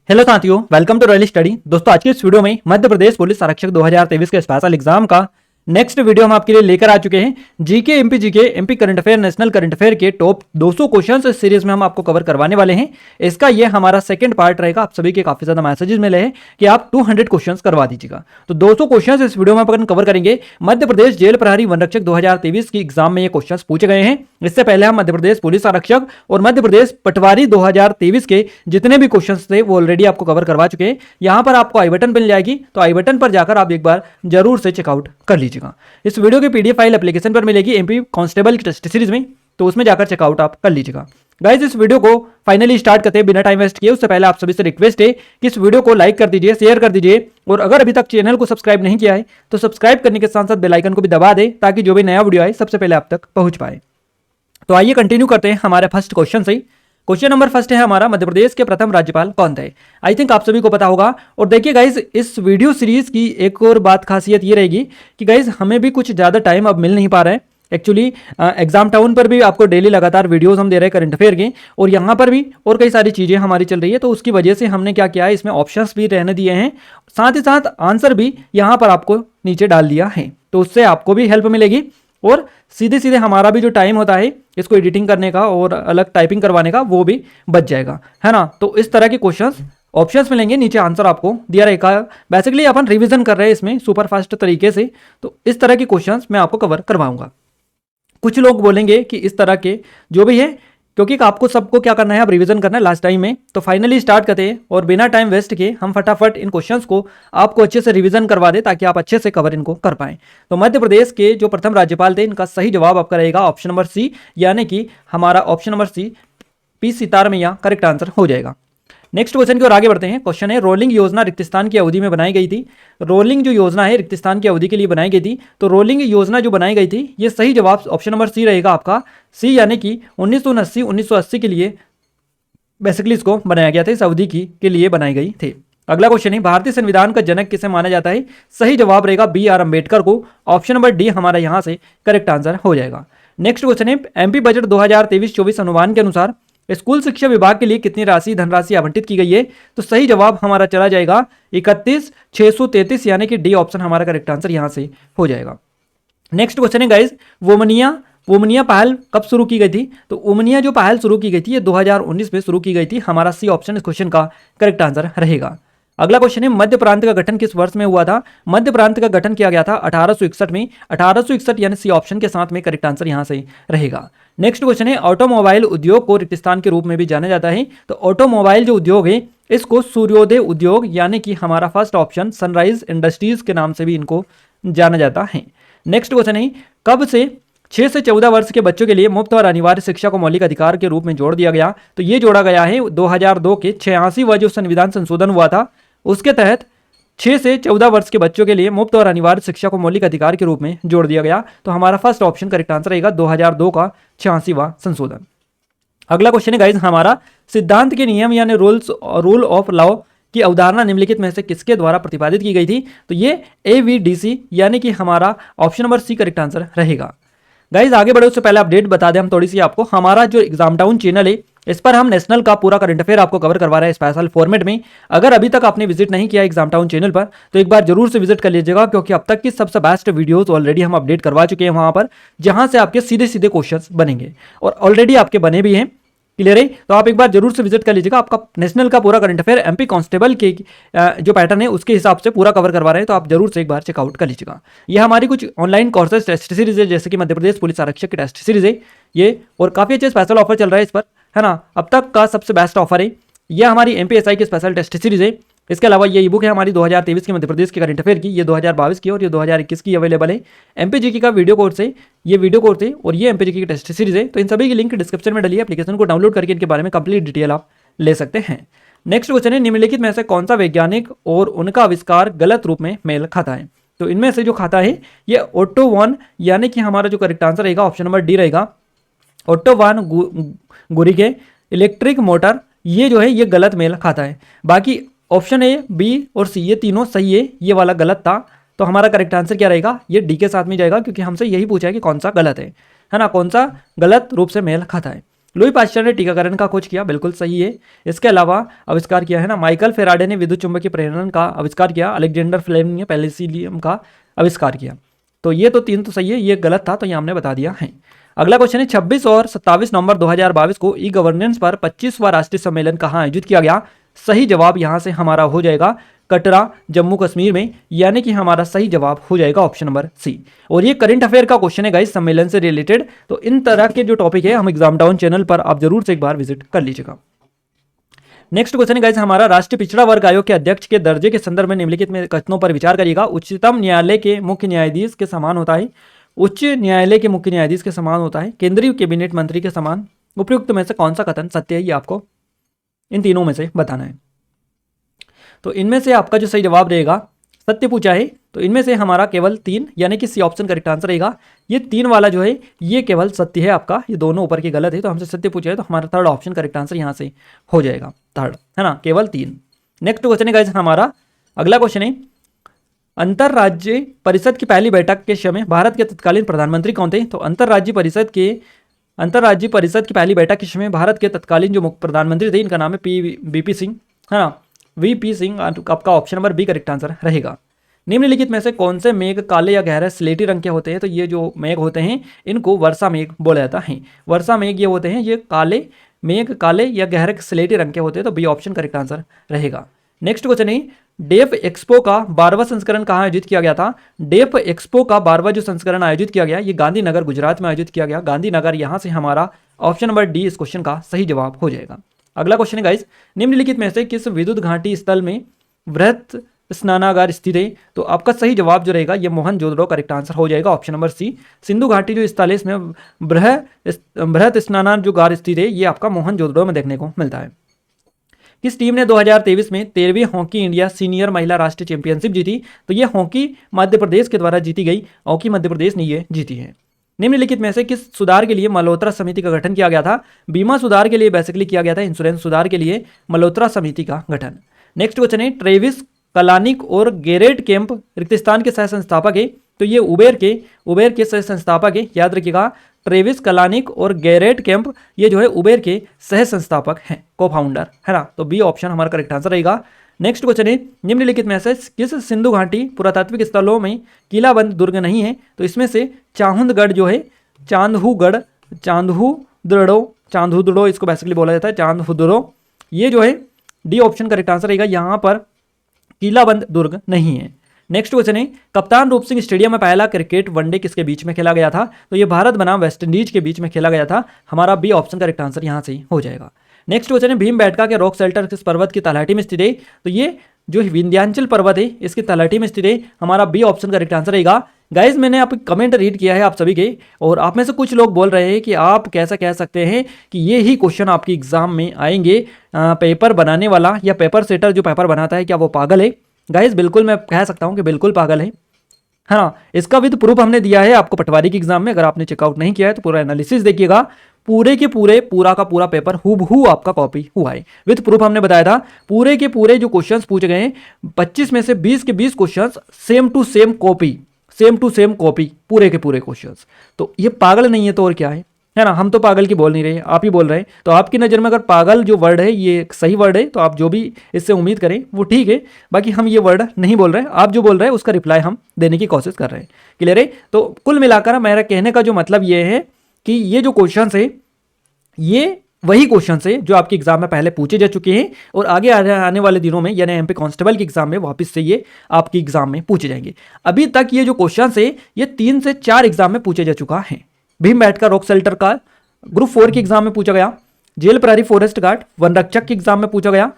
Hello साथियों, welcome to royal study. दोस्तों, आज के इस वीडियो में मध्य प्रदेश पुलिस आरक्षक 2023 के स्पेशल एग्जाम का नेक्स्ट वीडियो हम आपके लिए लेकर आ चुके हैं। GK MP current affair, national current affair के टॉप 200 क्वेश्चंस इस सीरीज में हम आपको कवर करवाने वाले हैं। इसका ये हमारा सेकंड पार्ट रहेगा। आप सभी के काफी ज्यादा मैसेजेस मिले हैं कि आप 200 क्वेश्चंस करवा दीजिएगा, तो 200 क्वेश्चंस इस वीडियो में अपन कवर करेंगे। मध्य प्रदेश जेल प्रहरी वन रक्षक 2023 की एग्जाम में ये क्वेश्चंस पूछे गए हैं। इससे पहले हम मध्य प्रदेश पुलिस आरक्षक और मध्य प्रदेश पटवारी 2023 के जितने भी क्वेश्चंस थे वो ऑलरेडी आपको कवर करवा चुके हैं। यहां पर आपको आई बटन मिल जाएगी, तो आई बटन पर जाकर आप एक बार जरूर से चेकआउट कर लीजिएगा। इस वीडियो की पीडीएफ फाइल एप्लीकेशन पर मिलेगी एमपी कांस्टेबल की टेस्ट सीरीज में, तो उसमें जाकर चेकआउट आप कर लीजिएगा। गाइस, इस वीडियो को फाइनली स्टार्ट करते हैं बिना टाइम वेस्ट किए। उससे पहले आप सभी से रिक्वेस्ट है कि इस वीडियो को लाइक कर दीजिए, शेयर कर दीजिए, और अगर अभी तक चैनल को सब्सक्राइब नहीं किया है तो सब्सक्राइब करने के साथ साथ बेल आइकन को भी दबा दें, ताकि जो भी नया वीडियो आए सबसे पहले आप तक पहुंच पाए। तो आइए कंटिन्यू करते हैं हमारे फर्स्ट क्वेश्चन से। क्वेश्चन नंबर फर्स्ट है हमारा, मध्य प्रदेश के प्रथम राज्यपाल कौन थे? आई थिंक आप सभी को पता होगा। और देखिए गाइज, इस वीडियो सीरीज की एक और बात खासियत ये रहेगी कि गाइज हमें भी कुछ ज़्यादा टाइम अब मिल नहीं पा रहा है। एक्चुअली एग्जाम टाउन पर भी आपको डेली लगातार वीडियोस हम दे रहे हैं करंट अफेयर के, और यहाँ पर भी और कई सारी चीज़ें हमारी चल रही है। तो उसकी वजह से हमने क्या किया है, इसमें ऑप्शंस भी रहने दिए हैं, साथ ही साथ आंसर भी यहाँ पर आपको नीचे डाल दिया है। तो उससे आपको भी हेल्प मिलेगी, और सीधे सीधे हमारा भी जो टाइम होता है इसको एडिटिंग करने का और अलग टाइपिंग करवाने का, वो भी बच जाएगा, है ना। तो इस तरह के क्वेश्चंस ऑप्शंस मिलेंगे, नीचे आंसर आपको दिया रहेगा। बेसिकली अपन रिवीजन कर रहे हैं इसमें सुपर फास्ट तरीके से, तो इस तरह के क्वेश्चंस मैं आपको कवर करवाऊंगा। कुछ लोग बोलेंगे कि इस तरह के जो भी है, क्योंकि आपको सबको क्या करना है, अब रिवीजन करना है लास्ट टाइम में। तो फाइनली स्टार्ट करते हैं, और बिना टाइम वेस्ट किए हम फटाफट इन क्वेश्चंस को आपको अच्छे से रिवीजन करवा दें, ताकि आप अच्छे से कवर इनको कर पाएं। तो मध्य प्रदेश के जो प्रथम राज्यपाल थे, इनका सही जवाब आपका रहेगा ऑप्शन नंबर सी, यानी कि हमारा option number C P Sitaramayya correct answer हो जाएगा। नेक्स्ट क्वेश्चन की ओर आगे बढ़ते हैं। क्वेश्चन है, रोलिंग योजना रिक्तिस्तान की अवधि में बनाई गई थी। रोलिंग जो योजना है रिक्तिस्तान की अवधि के लिए बनाई गई थी। तो रोलिंग योजना जो बनाई गई थी, ये सही जवाब ऑप्शन नंबर सी रहेगा आपका, सी, यानी कि 1980 के लिए बेसिकली इसको बनाया गया था, इस अवधि की के लिए बनाई गई थी। अगला क्वेश्चन है, भारतीय संविधान का जनक किसे माना जाता है? सही जवाब रहेगा बी आर अम्बेडकर को, ऑप्शन नंबर डी हमारा यहां से करेक्ट आंसर हो जाएगा। नेक्स्ट क्वेश्चन है, एमपी बजट 2023-24 अनुमान के अनुसार स्कूल शिक्षा विभाग के लिए कितनी धनराशि आवंटित की गई है? तो सही जवाब हमारा चला जाएगा 31,633, यानी कि डी ऑप्शन हमारा करेक्ट आंसर यहां से हो जाएगा। नेक्स्ट क्वेश्चन है गाइज, वोमनिया पहल कब शुरू की गई थी? तो वोमनिया जो पहल शुरू की गई थी, ये 2019 में शुरू की गई थी। हमारा सी ऑप्शन इस क्वेश्चन का करेक्ट आंसर रहेगा। अगला क्वेश्चन है, मध्य प्रांत का गठन किस वर्ष में हुआ था? मध्य प्रांत का गठन किया गया था 1861 में। 1861 यानी सी ऑप्शन के साथ में करेक्ट आंसर यहां से रहेगा। नेक्स्ट क्वेश्चन है, ऑटोमोबाइल उद्योग को रिक्तिस्तान के रूप में भी जाना जाता है। तो ऑटोमोबाइल जो उद्योग है, इसको सूर्योदय उद्योग, यानी कि हमारा फर्स्ट ऑप्शन सनराइज इंडस्ट्रीज के नाम से भी इनको जाना जाता है। नेक्स्ट क्वेश्चन है, कब से 6 से 14 वर्ष के बच्चों के लिए मुफ्त और अनिवार्य शिक्षा को मौलिक अधिकार के रूप में जोड़ दिया गया? तो ये जोड़ा गया है 2002 के 86वां जो संविधान संशोधन हुआ था, उसके तहत 6 से 14 वर्ष के बच्चों के लिए मुफ्त और अनिवार्य शिक्षा को मौलिक अधिकार के रूप में जोड़ दिया गया। तो हमारा फर्स्ट ऑप्शन करेक्ट आंसर रहेगा 2002 का 86वां संशोधन। अगला क्वेश्चन है गाइज हमारा, सिद्धांत के नियम यानी रूल ऑफ लॉ की अवधारणा निम्नलिखित में से किसके द्वारा प्रतिपादित की गई थी? तो ये AVDC, यानी कि हमारा option number C correct answer रहेगा। गाइज आगे बढ़े उससे पहले अपडेट बता दें हम थोड़ी सी आपको, हमारा जो एग्जाम टाउन चैनल है, इस पर हम नेशनल का पूरा करंट अफेयर आपको कवर करवा रहे हैं स्पेशल फॉर्मेट में। अगर अभी तक आपने विजिट नहीं किया एग्जाम टाउन चैनल पर, तो एक बार जरूर से विजिट कर लीजिएगा, क्योंकि अब तक की सबसे बेस्ट वीडियोस ऑलरेडी हम अपडेट करवा चुके हैं वहां पर, जहां से आपके सीधे सीधे क्वेश्चंस बनेंगे, और ऑलरेडी आपके बने भी हैं। क्लियर है? तो आप एक बार जरूर से विजिट कर लीजिएगा। आपका नेशनल का पूरा करंट अफेयर एमपी कांस्टेबल के जो पैटर्न है उसके हिसाब से पूरा कवर करवा रहे हैं, तो आप जरूर से एक बार चेकआउट कर लीजिएगा। ये हमारी कुछ ऑनलाइन कोर्सेज टेस्ट सीरीज है, जैसे कि मध्य प्रदेश पुलिस आरक्षक की टेस्ट सीरीज है ये, और काफी अच्छे स्पेशल ऑफर चल रहा है इस पर, है ना। अब तक का सबसे बेस्ट ऑफर है। यह हमारी MPSI की स्पेशल टेस्ट सीरीज है। इसके अलावा ये ई बुक है हमारी 2023 की मध्य प्रदेश के करंट अफेयर की, ये 2022 की और ये 2021 की अवेलेबल है। MPGK का वीडियो कोर्स है, ये वीडियो कोर्स है, और ये MPGK की टेस्ट सीरीज है। तो इन सभी की लिंक डिस्क्रिप्शन में डली है, एप्लीकेशन को डाउनलोड करके इनके बारे में कंप्लीट डिटेल आप ले सकते हैं। नेक्स्ट क्वेश्चन है, निम्नलिखित में से कौन सा वैज्ञानिक और उनका आविष्कार गलत रूप में मेल खाता है? तो इनमें से जो खाता है ये ओटो वॉन, यानी कि हमारा जो करेक्ट आंसर रहेगा ऑप्शन नंबर डी रहेगा। ओटो वॉन गुरिगे इलेक्ट्रिक मोटर, ये जो है ये गलत मेल खाता है। बाकी ऑप्शन ए, बी और सी ये तीनों सही है, ये वाला गलत था। तो हमारा करेक्ट आंसर क्या रहेगा? ये डी के साथ में जाएगा, क्योंकि हमसे यही पूछा है कि कौन सा गलत है ना, कौन सा गलत रूप से मेल खाता है। लुई पाश्चर ने टीकाकरण का खोज किया, बिल्कुल सही है। इसके अलावा आविष्कार किया है ना, माइकल फेराडे ने विद्युत चुंबकीय प्रेरण का आविष्कार किया, अलेक्जेंडर फ्लेमिंग ने पेनिसिलियम का आविष्कार किया। तो ये तो 3 तो सही है, ये गलत था तो ये हमने बता दिया है। अगला क्वेश्चन है 26 और 27 नवंबर 2022 को ई गवर्नेंस पर 25वां राष्ट्रीय सम्मेलन कहाँ आयोजित किया गया? सही जवाब यहां से हमारा हो जाएगा कटरा, जम्मू कश्मीर में, यानी कि हमारा सही जवाब हो जाएगा ऑप्शन नंबर सी। और ये करंट अफेयर का क्वेश्चन है गाइस, सम्मेलन से रिलेटेड। तो इन तरह के जो टॉपिक है हम एग्जाम डाउन चैनल पर आप जरूर से एक बार विजिट कर लीजिएगा। नेक्स्ट क्वेश्चन है गाइस हमारा, राष्ट्रीय पिछड़ा वर्ग आयोग के अध्यक्ष के दर्जे के संदर्भ में निम्नलिखित में कथनों पर विचार करिएगा। उच्चतम न्यायालय के मुख्य न्यायाधीश के समान होता है, उच्च न्यायालय के मुख्य न्यायाधीश के समान होता है, केंद्रीय कैबिनेट मंत्री के समान। उपयुक्त में से कौन सा कथन सत्य है, ये आपको इन तीनों में से बताना है। तो इनमें से आपका जो सही जवाब रहेगा, सत्य पूछा है तो इनमें से हमारा केवल 3 यानी कि सी ऑप्शन करेक्ट आंसर रहेगा। ये 3 वाला जो है ये केवल सत्य है आपका, ये दोनों ऊपर के गलत है, तो हमसे सत्य पूछा है तो हमारा थर्ड ऑप्शन करेक्ट आंसर यहाँ से हो जाएगा, थर्ड है ना, केवल 3। नेक्स्ट क्वेश्चन है गाइस हमारा, अगला क्वेश्चन है, अंतरराज्यीय परिषद की पहली बैठक के समय भारत के तत्कालीन प्रधानमंत्री कौन थे? तो अंतरराज्यीय परिषद की पहली बैठक के समय भारत के तत्कालीन जो मुख्य प्रधानमंत्री थे इनका नाम है वीपी सिंह, है ना, वीपी सिंह। आपका option number B correct answer रहेगा। निम्नलिखित में से कौन से मेघ काले या गहरे स्लेटी रंग के होते हैं? तो ये जो मेघ होते हैं इनको वर्षा मेघ बोला जाता है। वर्षा मेघ ये होते हैं, ये काले मेघ काले या गहरे स्लेटी रंग के होते हैं, तो बी ऑप्शन करेक्ट आंसर रहेगा। नेक्स्ट क्वेश्चन है, डेफ एक्सपो का 12वां संस्करण कहाँ आयोजित किया गया था? डेफ एक्सपो का 12वां जो संस्करण आयोजित किया गया ये गांधीनगर गुजरात में आयोजित किया गया, गांधीनगर। यहां से हमारा ऑप्शन नंबर डी इस क्वेश्चन का सही जवाब हो जाएगा। अगला क्वेश्चन है गाइस, निम्नलिखित में से किस विद्युत घाटी स्थल में वृहत स्नानागार स्थित है? तो आपका सही जवाब जो रहेगा ये मोहनजोदड़ो करेक्ट आंसर हो जाएगा, ऑप्शन नंबर सी। सिंधु घाटी जो स्थल है इसमें बृहत स्नानागार स्थित है, ये आपका मोहनजोदड़ो में देखने को मिलता है। किस टीम ने 2023 में 13वीं हॉकी इंडिया सीनियर महिला राष्ट्रीय चैंपियनशिप जीती? तो ये हॉकी मध्य प्रदेश के द्वारा जीती गई, हॉकी मध्य प्रदेश ने ये जीती है। निम्नलिखित में से किस सुधार के लिए मल्होत्रा समिति का गठन किया गया था? बीमा सुधार के लिए बेसिकली किया गया था, इंश्योरेंस सुधार के लिए मल्होत्रा समिति का गठन। नेक्स्ट क्वेश्चन है, ट्रेविस कलानिक और गेरेट केम्प रिक्तिस्तान के सह संस्थापक है, तो ये उबेर के सह संस्थापक है, याद रखिएगा। ट्रेविस कलानिक और गेरेट केम्प ये जो है उबेर के सह संस्थापक हैं, को फाउंडर, है ना, तो बी ऑप्शन हमारा करेक्ट आंसर रहेगा। नेक्स्ट क्वेश्चन है, निम्नलिखित में से किस सिंधु घाटी पुरातात्विक स्थलों में किलाबंद दुर्ग नहीं है? तो इसमें से चाहुंदगढ़ जो है, चांदहुदड़ो इसको बेसिकली बोला जाता है, चांदहुदड़ो, ये जो है डी ऑप्शन करेक्ट आंसर रहेगा, यहाँ पर किलाबंद दुर्ग नहीं है। नेक्स्ट क्वेश्चन है, कप्तान रूप सिंह स्टेडियम में पहला क्रिकेट वनडे किसके बीच में खेला गया था? तो ये भारत बनाम वेस्ट इंडीज के बीच में खेला गया था, हमारा बी ऑप्शन करेक्ट आंसर यहाँ से हो जाएगा। नेक्स्ट क्वेश्चन है, भीमबेटका के रॉक शेल्टर किस पर्वत की तलहटी में स्थित है? तो ये जो विंध्याचल पर्वत है इसकी तलहटी में स्थित है, हमारा बी ऑप्शन करेक्ट आंसर रहेगा। गाइज मैंने आप कमेंट रीड किया है आप सभी के, और आप में से कुछ लोग बोल रहे हैं कि आप कैसा कह सकते हैं कि ये ही क्वेश्चन आपके एग्जाम में आएंगे, पेपर बनाने वाला या पेपर सेटर जो पेपर बनाता है क्या वो पागल है? गाइज बिल्कुल मैं कह सकता हूँ कि बिल्कुल पागल है, हाँ। इसका विद प्रूफ हमने दिया है आपको पटवारी के एग्जाम में, अगर आपने चेकआउट नहीं किया है तो पूरा एनालिसिस देखिएगा, पूरे के पूरे पूरा का पूरा पेपर हूबहू आपका कॉपी हुआ है, विद प्रूफ हमने बताया था। पूरे के पूरे जो क्वेश्चंस पूछे गए हैं 25 में से 20 के 20 questions same to same copy पूरे के पूरे क्वेश्चंस। तो ये पागल नहीं है तो और क्या है ना, हम तो पागल की बोल नहीं रहे, आप ही बोल रहे हैं। तो आपकी नज़र में अगर पागल जो वर्ड है ये सही वर्ड है तो आप जो भी इससे उम्मीद करें वो ठीक है, बाकी हम ये वर्ड नहीं बोल रहे हैं, आप जो बोल रहे हैं उसका रिप्लाई हम देने की कोशिश कर रहे हैं। क्लियर है? तो कुल मिलाकर मेरा कहने का जो मतलब ये है कि ये जो क्वेश्चन है ये वही क्वेश्चन है जो आपके एग्जाम में पहले पूछे जा चुके हैं और आगे आने वाले दिनों में यानी एमपी कांस्टेबल के एग्जाम में वापस से ये आपके एग्जाम में पूछे जाएंगे। अभी तक ये जो क्वेश्चन है ये 3 से 4 एग्जाम में पूछे जा चुका है। भीमबेटका रॉक शेल्टर का ग्रुप 4 के एग्जाम में पूछा गया, जेल प्रहरी फॉरेस्ट गार्ड वन रक्षक के एग्जाम में पूछा गया,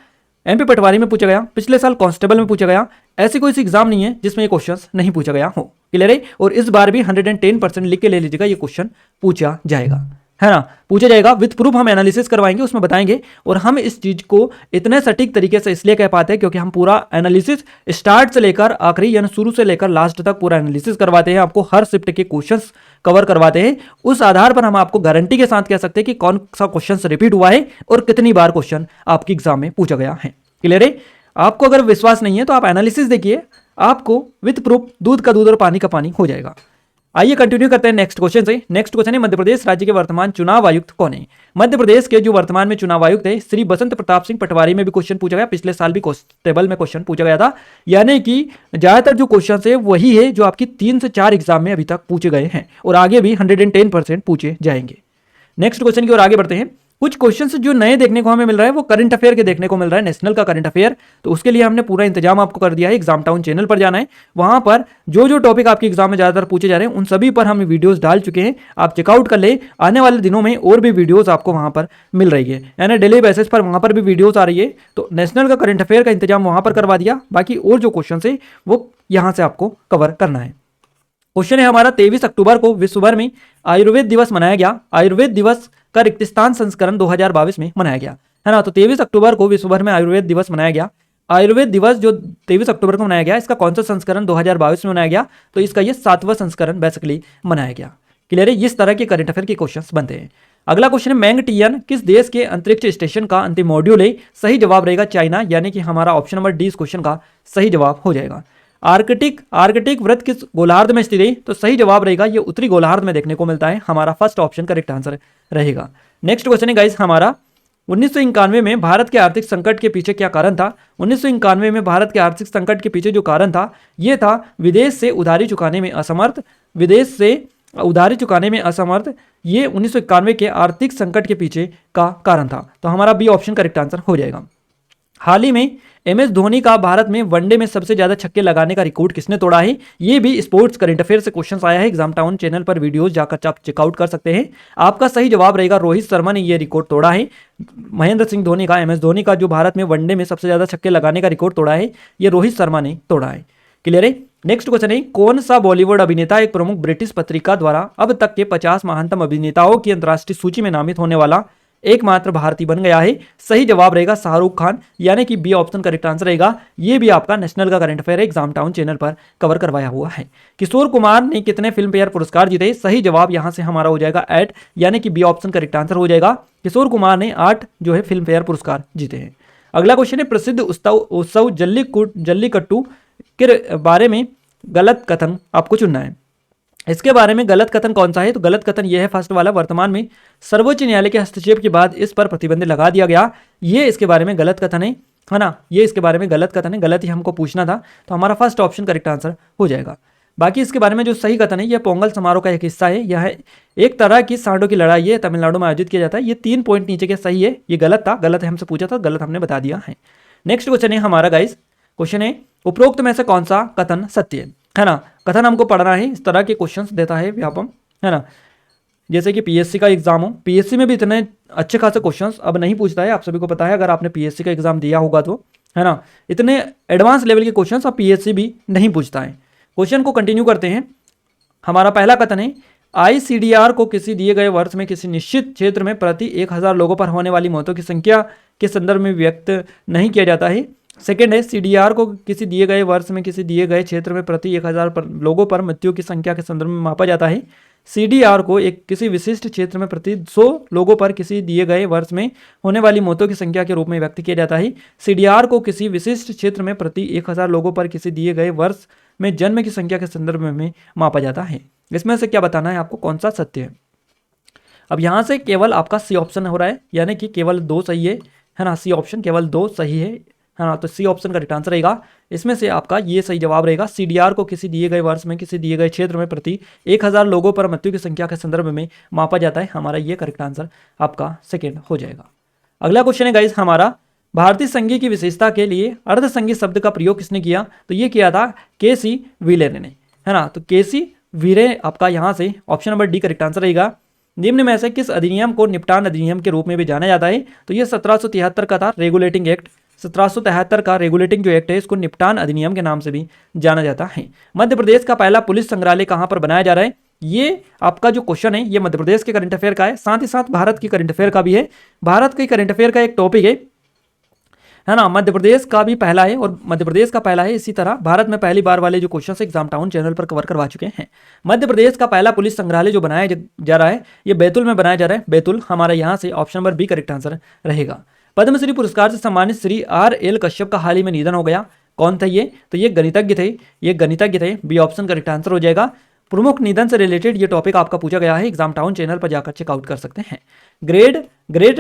एमपी पटवारी में पूछा गया, पिछले साल कांस्टेबल में पूछा गया। ऐसे कोई सी एग्जाम नहीं है जिसमें ये क्वेश्चन नहीं पूछा गया हो। क्लियर है? और इस बार भी 110% लिख के ले लीजिएगा, ये क्वेश्चन पूछा जाएगा, है ना, पूछा जाएगा। विद प्रूफ हम एनालिसिस करवाएंगे, उसमें बताएंगे। और हम इस चीज को इतने सटीक तरीके से इसलिए कह पाते हैं क्योंकि हम पूरा एनालिसिस स्टार्ट से लेकर आखिरी यानी शुरू से लेकर लास्ट तक पूरा एनालिसिस करवाते हैं, आपको हर शिफ्ट के क्वेश्चंस कवर करवाते हैं। उस आधार पर हम आपको गारंटी के साथ कह सकते हैं कि कौन सा क्वेश्चन रिपीट हुआ है और कितनी बार क्वेश्चन आपके एग्जाम में पूछा गया है। क्लियर है? आपको अगर विश्वास नहीं है तो आप एनालिसिस देखिए, आपको विद प्रूफ दूध का दूध और पानी का पानी हो जाएगा। आइए कंटिन्यू करते हैं नेक्स्ट क्वेश्चन से। नेक्स्ट क्वेश्चन है, मध्य प्रदेश राज्य के वर्तमान चुनाव आयुक्त कौन है? मध्य प्रदेश के जो वर्तमान में चुनाव आयुक्त है श्री बसंत प्रताप सिंह पटवारी में भी क्वेश्चन पूछा गया, पिछले साल भी टेबल में क्वेश्चन पूछा गया था। यानी कि ज्यादातर जो क्वेश्चन है वही है जो आपकी 3 से 4 एग्जाम में अभी तक पूछे गए हैं और आगे भी 110% पूछे जाएंगे। नेक्स्ट क्वेश्चन की ओर आगे बढ़ते हैं। कुछ क्वेश्चंस जो नए देखने को हमें मिल रहा है वो करंट अफेयर के देखने को मिल रहा है, नेशनल का करंट अफेयर। तो उसके लिए हमने पूरा इंतजाम आपको कर दिया है, एग्जाम टाउन चैनल पर जाना है, वहां पर जो जो टॉपिक आपके एग्जाम में ज्यादातर पूछे जा रहे हैं उन सभी पर हम वीडियोस डाल चुके हैं, आप चेकआउट कर ले। आने वाले दिनों में और भी वीडियोस आपको वहां पर मिल रही है, यानी डेली बेसिस पर वहां पर भी वीडियोस आ रही है। तो नेशनल का करंट अफेयर का इंतजाम वहां पर करवा दिया, बाकी और जो क्वेश्चन है वो यहां से आपको कवर करना है। क्वेश्चन है हमारा, 23 अक्टूबर को विश्व भर में आयुर्वेद दिवस मनाया गया। आयुर्वेद दिवस का रिक्तिस्थान संस्करण 2022 में मनाया गया, है ना। तो 23 अक्टूबर को विश्व भर में आयुर्वेद दिवस मनाया गया। आयुर्वेद दिवस जो 23 अक्टूबर को मनाया गया, इसका कौन सा संस्करण 2022 में मनाया गया? तो इसका ये 7वां संस्करण बेसिकली मनाया गया। क्लियर है, इस तरह के करंट अफेयर के क्वेश्चंस बनते हैं। अगला क्वेश्चन है, मैंगटियन किस देश के अंतरिक्ष स्टेशन का अंतिम मॉड्यूल है? सही जवाब रहेगा चाइना, यानी कि हमारा ऑप्शन नंबर डी इस क्वेश्चन का सही जवाब हो जाएगा। आर्कटिक वृत्त किस गोलार्ध में स्थित है? तो सही जवाब रहेगा ये उत्तरी गोलार्ध में देखने को मिलता है, हमारा फर्स्ट ऑप्शन करेक्ट आंसर रहेगा। नेक्स्ट क्वेश्चन है गाइस हमारा, 1991 में भारत के आर्थिक संकट के पीछे क्या कारण था? 1991 में भारत के आर्थिक संकट के पीछे जो कारण था यह था विदेश से उधारी चुकाने में असमर्थ। विदेश से उधारी चुकाने में असमर्थ, ये 1991 के आर्थिक संकट के पीछे का कारण था। तो हमारा बी ऑप्शन करेक्ट आंसर हो जाएगा। हाल ही में MS धोनी का भारत में वनडे में सबसे ज्यादा छक्के लगाने का रिकॉर्ड किसने तोड़ा है? ये भी स्पोर्ट्स करंट अफेयर से क्वेश्चन आया है, एग्जाम टाउन चैनल पर वीडियोस जाकर आप चेकआउट कर सकते हैं। आपका सही जवाब रहेगा रोहित शर्मा ने ये रिकॉर्ड तोड़ा है। महेंद्र सिंह धोनी का, MS धोनी का जो भारत में वनडे में सबसे ज्यादा छक्के लगाने का रिकॉर्ड तोड़ा है ये रोहित शर्मा ने तोड़ा है। क्लियर है। नेक्स्ट क्वेश्चन है, कौन सा बॉलीवुड अभिनेता एक प्रमुख ब्रिटिश पत्रिका द्वारा अब तक के 50 महानतम अभिनेताओं की अंतर्राष्ट्रीय सूची में नामित होने वाला एकमात्र भारतीय बन गया है? सही जवाब रहेगा शाहरुख खान, यानी कि बी ऑप्शन करेक्ट आंसर रहेगा। ये भी आपका नेशनल का current affair exam town channel पर कवर करवाया हुआ है। किशोर कुमार ने कितने फिल्म फेयर पुरस्कार जीते? सही जवाब यहां से हमारा हो जाएगा 8, यानी कि बी ऑप्शन करेक्ट आंसर हो जाएगा। किशोर कुमार ने 8 जो है फिल्म फेयर पुरस्कार जीते हैं। अगला क्वेश्चन है, प्रसिद्ध उत्सव जल्लीकट्टू के बारे में गलत कथन आपको चुनना है। इसके बारे में गलत कथन कौन सा है? तो गलत कथन यह है फर्स्ट वाला, वर्तमान में सर्वोच्च न्यायालय के हस्तक्षेप के बाद इस पर प्रतिबंध लगा दिया गया। ये इसके बारे में गलत कथन है ना, ये इसके बारे में गलत कथन है, गलत ही हमको पूछना था। तो हमारा फर्स्ट ऑप्शन करेक्ट आंसर हो जाएगा। बाकी इसके बारे में जो सही कथन है, यह पोंगल समारोह का एक हिस्सा है, यह एक तरह की सांडों की लड़ाई है, तमिलनाडु में आयोजित किया जाता है। ये 3 पॉइंट नीचे के सही है, ये गलत था, गलत हमसे पूछा था, गलत हमने बता दिया है। नेक्स्ट क्वेश्चन है हमारा गाइस, क्वेश्चन है उपरोक्त में से कौन सा कथन सत्य है ना। कथन हमको पढ़ना है, इस तरह के क्वेश्चंस देता है व्यापम, है ना। जैसे कि पीएससी का एग्जाम हो, पीएससी में भी इतने अच्छे खासे क्वेश्चंस अब नहीं पूछता है, आप सभी को पता है अगर आपने पीएससी का एग्जाम दिया होगा तो, है ना। इतने एडवांस लेवल के क्वेश्चंस अब पीएससी भी नहीं पूछता है। क्वेश्चन को कंटिन्यू करते हैं। हमारा पहला कथन है, ICDR को किसी दिए गए वर्ष में किसी निश्चित क्षेत्र में प्रति 1000 लोगों पर होने वाली मौतों की संख्या के संदर्भ में व्यक्त नहीं किया जाता है। सेकेंड है, CDR को किसी दिए गए वर्ष में किसी दिए गए क्षेत्र में प्रति 1000 लोगों पर मृत्यु की संख्या के संदर्भ में मापा जाता है। CDR को एक किसी विशिष्ट क्षेत्र में प्रति 100 लोगों पर किसी दिए गए वर्ष में होने वाली मौतों की संख्या के रूप में व्यक्त किया जाता है। CDR को किसी विशिष्ट क्षेत्र में प्रति 1000 लोगों पर किसी दिए गए वर्ष में जन्म की संख्या के संदर्भ में मापा जाता है। इसमें से क्या बताना है आपको, कौन सा सत्य है? अब यहाँ से केवल आपका सी ऑप्शन हो रहा है, यानी कि केवल 2 सही है ना। सी ऑप्शन केवल 2 सही है ना, तो सी ऑप्शन का आंसर रहेगा। इसमें से आपका ये सही जवाब रहेगा, CDR को किसी दिए गए वर्ष में किसी दिए गए क्षेत्र में प्रति 1000 लोगों पर मृत्यु की संख्या के संदर्भ में मापा जाता है। हमारा ये करेक्ट आंसर आपका सेकेंड हो जाएगा। अगला क्वेश्चन है गाइस हमारा, भारतीय संघीय की विशेषता के लिए अर्धसंघीय शब्द का प्रयोग किसने किया? तो ये किया था KC व्हीलेर ने, है ना। तो KC व्हीलेर आपका यहाँ से option number D correct answer रहेगा। निम्न में से किस अधिनियम को निपटान अधिनियम के रूप में भी जाना जाता है? तो ये 1773 का था रेगुलेटिंग एक्ट। 1773 का रेगुलेटिंग जो एक्ट है इसको निपटान अधिनियम के नाम से भी जाना जाता है। मध्य प्रदेश का पहला पुलिस संग्रहालय कहाँ पर बनाया जा रहा है? ये आपका जो क्वेश्चन है ये मध्य प्रदेश के करंट अफेयर का है, साथ ही साथ भारत की करंट अफेयर का भी है। भारत के करंट अफेयर का एक टॉपिक है ना, मध्य प्रदेश का भी पहला है और मध्य प्रदेश का पहला है। इसी तरह भारत में पहली बार वाले जो क्वेश्चन एग्जाम टाउन चैनल पर कवर करवा चुके हैं। मध्य प्रदेश का पहला पुलिस संग्रहालय जो बनाया जा रहा है ये बैतूल में बनाया जा रहा है। बैतूल हमारा यहाँ से option number B correct answer रहेगा। पद्मश्री पुरस्कार से सम्मानित श्री RL कश्यप का हाल ही में निधन हो गया। कौन थे ये? तो ये गणितज्ञ थे, बी ऑप्शन करेक्ट आंसर हो जाएगा। प्रमुख निधन से रिलेटेड ये टॉपिक आपका पूछा गया है, एग्जाम टाउन चैनल पर जाकर चेकआउट कर सकते हैं। ग्रेट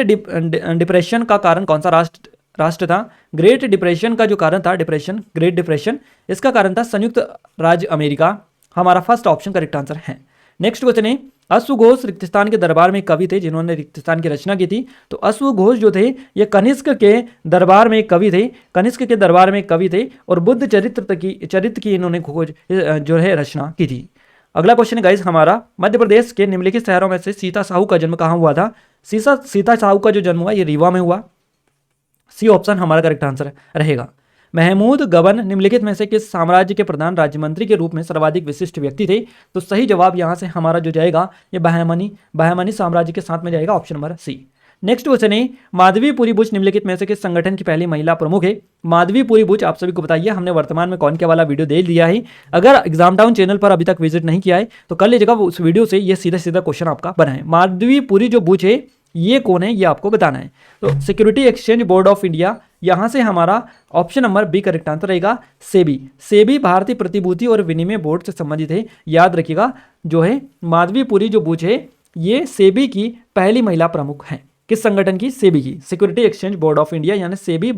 डिप्रेशन का कारण कौन सा राष्ट्र था? ग्रेट डिप्रेशन का जो कारण था, ग्रेट डिप्रेशन, इसका कारण था संयुक्त राज्य अमेरिका। हमारा फर्स्ट ऑप्शन करेक्ट आंसर है। नेक्स्ट क्वेश्चन है, अश्वघोष रिक्तस्थान के दरबार में कवि थे जिन्होंने रिक्तस्थान की रचना की थी। तो अश्वघोष जो थे ये कनिष्क के दरबार में कवि थे, कनिष्क के दरबार में कवि थे और बुद्ध चरित्र की इन्होंने खोज जो है रचना की थी। अगला क्वेश्चन है गाइस हमारा, मध्य प्रदेश के निम्नलिखित शहरों में से सीता साहू का जन्म कहाँ हुआ था? सीता साहू का जो जन्म हुआ ये रीवा में हुआ। सी ऑप्शन हमारा करेक्ट आंसर रहेगा। महमूद गबन निम्नलिखित में से किस साम्राज्य के प्रधान राज्य मंत्री के रूप में सर्वाधिक विशिष्ट व्यक्ति थे? तो सही जवाब यहां से हमारा जो जाएगा ये बहमनी साम्राज्य के साथ में जाएगा, option number C. Next question है, माधवीपुरी बुच निम्नलिखित में से किस संगठन की पहली महिला प्रमुख है? माधवीपुरी बुच आप सभी को बताइए, हमने वर्तमान में कौन क्या वाला वीडियो दे दिया है। अगर एग्जाम टाउन चैनल पर अभी तक विजिट नहीं किया है तो कर लीजिएगा, उस वीडियो से ये सीधा सीधा क्वेश्चन आपका बना है। माधवीपुरी जो बुच है ये कौन है ये आपको बताना है। तो security exchange board of India, यहां से हमारा option number B correct answer रहेगा। सेबी भारतीय प्रतिभूति और विनिमय बोर्ड से संबंधित है। याद रखिएगा जो है माधवीपुरी जो बुच है ये सेबी की पहली महिला प्रमुख है। किस संगठन की? सेबी की, security exchange board of India, यानी सेबी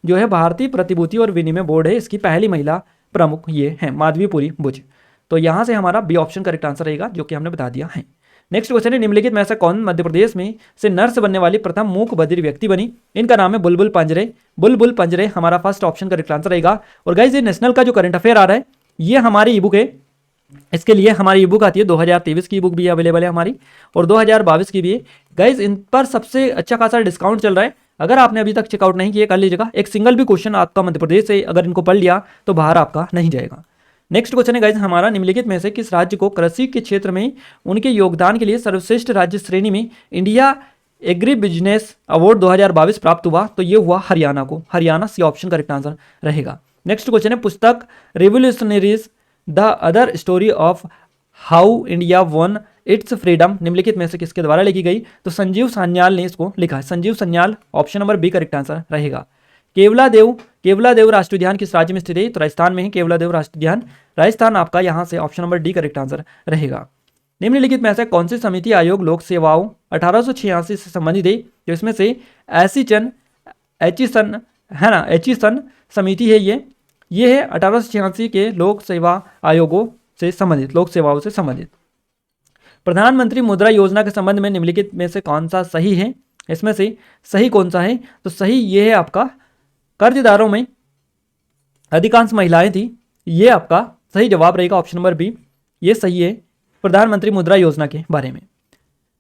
जो है भारतीय प्रतिभूति और विनिमय बोर्ड है, इसकी पहली महिला प्रमुख ये है माधवीपुरी बुच। तो यहां से हमारा बी ऑप्शन करेक्ट आंसर रहेगा जो कि हमने बता दिया है। नेक्स्ट क्वेश्चन है, निम्नलिखित में ऐसा कौन मध्य प्रदेश में से नर्स बनने वाली प्रथम मूक बधिर व्यक्ति बनी? इनका नाम है बुलबुल पंजरे हमारा फर्स्ट ऑप्शन करेक्ट आंसर रहेगा। और गाइस ये नेशनल का जो करंट अफेयर आ रहा है ये हमारी ई बुक है, इसके लिए हमारी ई बुक आती है 2023 की बुक भी अवेलेबल है हमारी और 2022 की भी है। गाइस इन पर सबसे अच्छा खासा डिस्काउंट चल रहा है, अगर आपने अभी तक चेकआउट नहीं किया कर लीजिएगा। एक सिंगल भी क्वेश्चन आपका मध्य प्रदेश से अगर इनको पढ़ लिया तो बाहर आपका नहीं जाएगा। नेक्स्ट क्वेश्चन है गाइस हमारा, निम्नलिखित में से किस राज्य को कृषि के क्षेत्र में उनके योगदान के लिए सर्वश्रेष्ठ राज्य श्रेणी में इंडिया एग्री बिजनेस अवार्ड 2022 प्राप्त हुआ? तो ये हुआ हरियाणा को, Haryana, C option correct answer रहेगा। नेक्स्ट क्वेश्चन है, पुस्तक revolutionaries the other story of how India won its freedom निम्नलिखित में से किसके द्वारा लिखी गई? तो संजीव सान्याल ने इसको लिखा है, Sanjeev Sanyal, option number B correct answer रहेगा। केवला देव राष्ट्रीय उद्यान किस राज्य में स्थित है? तो राजस्थान में है केवला देव राष्ट्रीय उद्यान, राजस्थान आपका यहां से option number D correct answer रहेगा। निम्नलिखित में से कौन सी समिति आयोग लोक सेवाओं 1886 से संबंधित है? तो इसमें से एचिसन है ना, एचिसन समिति है ये है 1886 के लोक सेवा आयोगों से संबंधित, लोक सेवाओं से संबंधित। प्रधानमंत्री मुद्रा योजना के संबंध में निम्नलिखित में से कौन सा सही है? इसमें से सही कौन सा है? तो सही ये है आपका, कर्जदारों में अधिकांश महिलाएं थी, ये आपका सही जवाब रहेगा, ऑप्शन नंबर बी, ये सही है प्रधानमंत्री मुद्रा योजना के बारे में।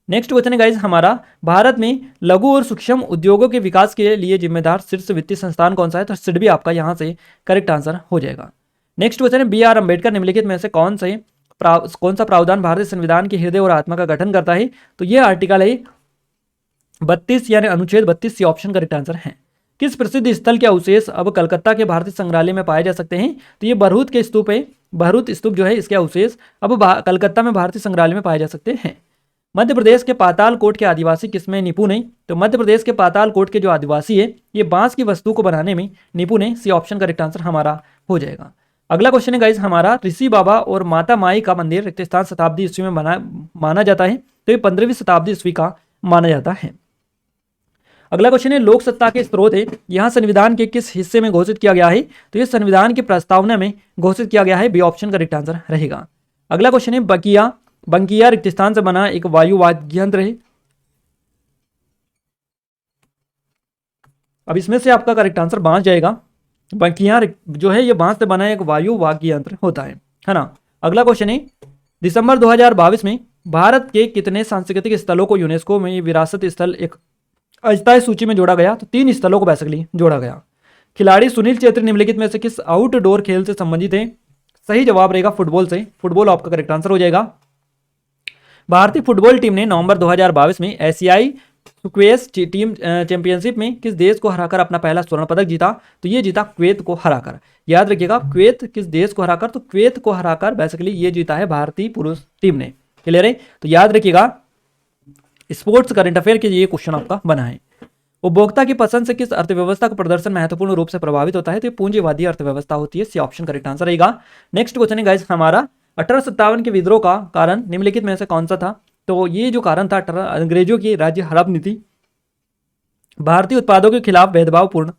नेक्स्ट क्वेश्चन है गाइस हमारा, भारत में लघु और सूक्ष्म उद्योगों के विकास के लिए जिम्मेदार शीर्ष वित्तीय संस्थान कौन सा है? तो सिडबी आपका यहां से करेक्ट आंसर हो जाएगा। नेक्स्ट क्वेश्चन है, बी आर अम्बेडकर निम्नलिखित में से कौन सा प्रावधान भारतीय संविधान के हृदय और आत्मा का गठन करता है? तो यह आर्टिकल है 32 यानी अनुच्छेद 32, सी ऑप्शन करेक्ट आंसर है। किस प्रसिद्ध स्थल के अवशेष अब कलकत्ता के भारतीय संग्रहालय में पाए जा सकते हैं? तो ये बरहूत के स्तूप है, बरहूत स्तूप जो है इसके अवशेष अब कलकत्ता में भारतीय संग्रहालय में पाए जा सकते हैं। मध्य प्रदेश के पातालकोट के आदिवासी किसमें निपुण है? तो मध्य प्रदेश के पातालकोट के जो आदिवासी है ये बांस की वस्तु को बनाने में निपुण है, सी ऑप्शन करेक्ट आंसर हमारा हो जाएगा। अगला क्वेश्चन है गाइस हमारा, ऋषि बाबा और माता माई का मंदिर रिक्तस्थान शताब्दी ईस्वी में माना जाता है, तो ये 15वीं शताब्दी ईस्वी का माना जाता है। अगला क्वेश्चन है, लोक सत्ता के स्रोत है, यहां संविधान के किस हिस्से में घोषित किया गया है? तो ये संविधान की प्रस्तावना में घोषित किया गया है, बी ऑप्शन करेक्ट आंसर रहेगा। अगला क्वेश्चन है, बंकिया रिक्तस्थान से बना एक वायु वाद्य यंत्र है, अब इसमें से आपका करेक्ट आंसर बांस जाएगा। बंकिया जो है ये बांस से बना एक वायु वाद्य यंत्र होता है ना। अगला क्वेश्चन है, दिसंबर 2022 में भारत के कितने सांस्कृतिक स्थलों को यूनेस्को में विरासत स्थल एक अस्थायी सूची में जोड़ा गया? तो 3 स्थलों को बेसिकली जोड़ा गया। खिलाड़ी सुनील चेत्री निम्नलिखित में से किस आउटडोर खेल से संबंधित है? सही जवाब रहेगा फुटबॉल से, फुटबॉल आपका करेक्ट आंसर हो जाएगा। भारतीय फुटबॉल टीम ने नवंबर 2022 में एशियाई स्क्वैश टीम चैंपियनशिप में किस देश को हराकर अपना पहला स्वर्ण पदक जीता? तो ये जीता कुवैत को हराकर। याद रखिएगा कुवैत किस देश को हराकर? तो कुवैत को हराकर बेसिकली ये जीता है भारतीय पुरुष टीम ने। क्लियर है? तो याद रखिएगा स्पोर्ट्स करंट अफेयर के ये क्वेश्चन आपका बना है। उपभोक्ता की पसंद से किस अर्थव्यवस्था का प्रदर्शन महत्वपूर्ण रूप से प्रभावित होता है? तो पूंजीवादी अर्थव्यवस्था होती है, सी ऑप्शन करेक्ट आंसर रहेगा। नेक्स्ट क्वेश्चन है गाइस हमारा, 1857 के विद्रोह का कारण निम्नलिखित में से कौन सा था? तो ये जो कारण था अंग्रेजों की राज्य हड़प नीति, भारतीय उत्पादों के खिलाफ भेदभावपूर्ण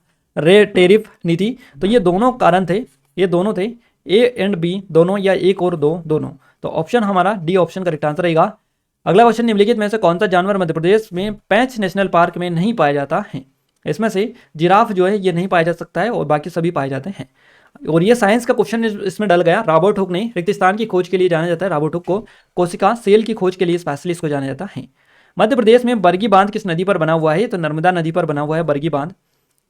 टेरिफ नीति। तो ये दोनों कारण थे, ये दोनों थे, ए एंड बी दोनों या एक और दो दोनों। तो ऑप्शन हमारा डी ऑप्शन करेक्ट आंसर रहेगा। अगला क्वेश्चन, निम्नलिखित में से कौन सा जानवर मध्य प्रदेश में पेंच नेशनल पार्क में नहीं पाया जाता है? इसमें से जिराफ जो है ये नहीं पाया जा सकता है और बाकी सभी पाए जाते हैं। और ये साइंस का क्वेश्चन इसमें डल गया। रॉबर्ट हुक ने रेगिस्तान की खोज के लिए जाना जाता है, रॉबर्ट हुक को कोशिका सेल की खोज के लिए स्पेशलिस्ट को जाना जाता है। मध्य प्रदेश में बरगी बांध किस नदी पर बना हुआ है? तो नर्मदा नदी पर बना हुआ है बरगी बांध।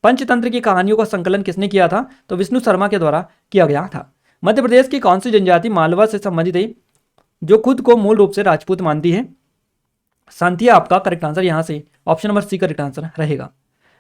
पंचतंत्र की कहानियों का संकलन किसने किया था? तो विष्णु शर्मा के द्वारा किया गया था। मध्य प्रदेश की कौन सी जनजाति मालवा से संबंधित है जो खुद को मूल रूप से राजपूत मानती है? सांथिया आपका करेक्ट आंसर यहाँ से option number C correct answer रहेगा।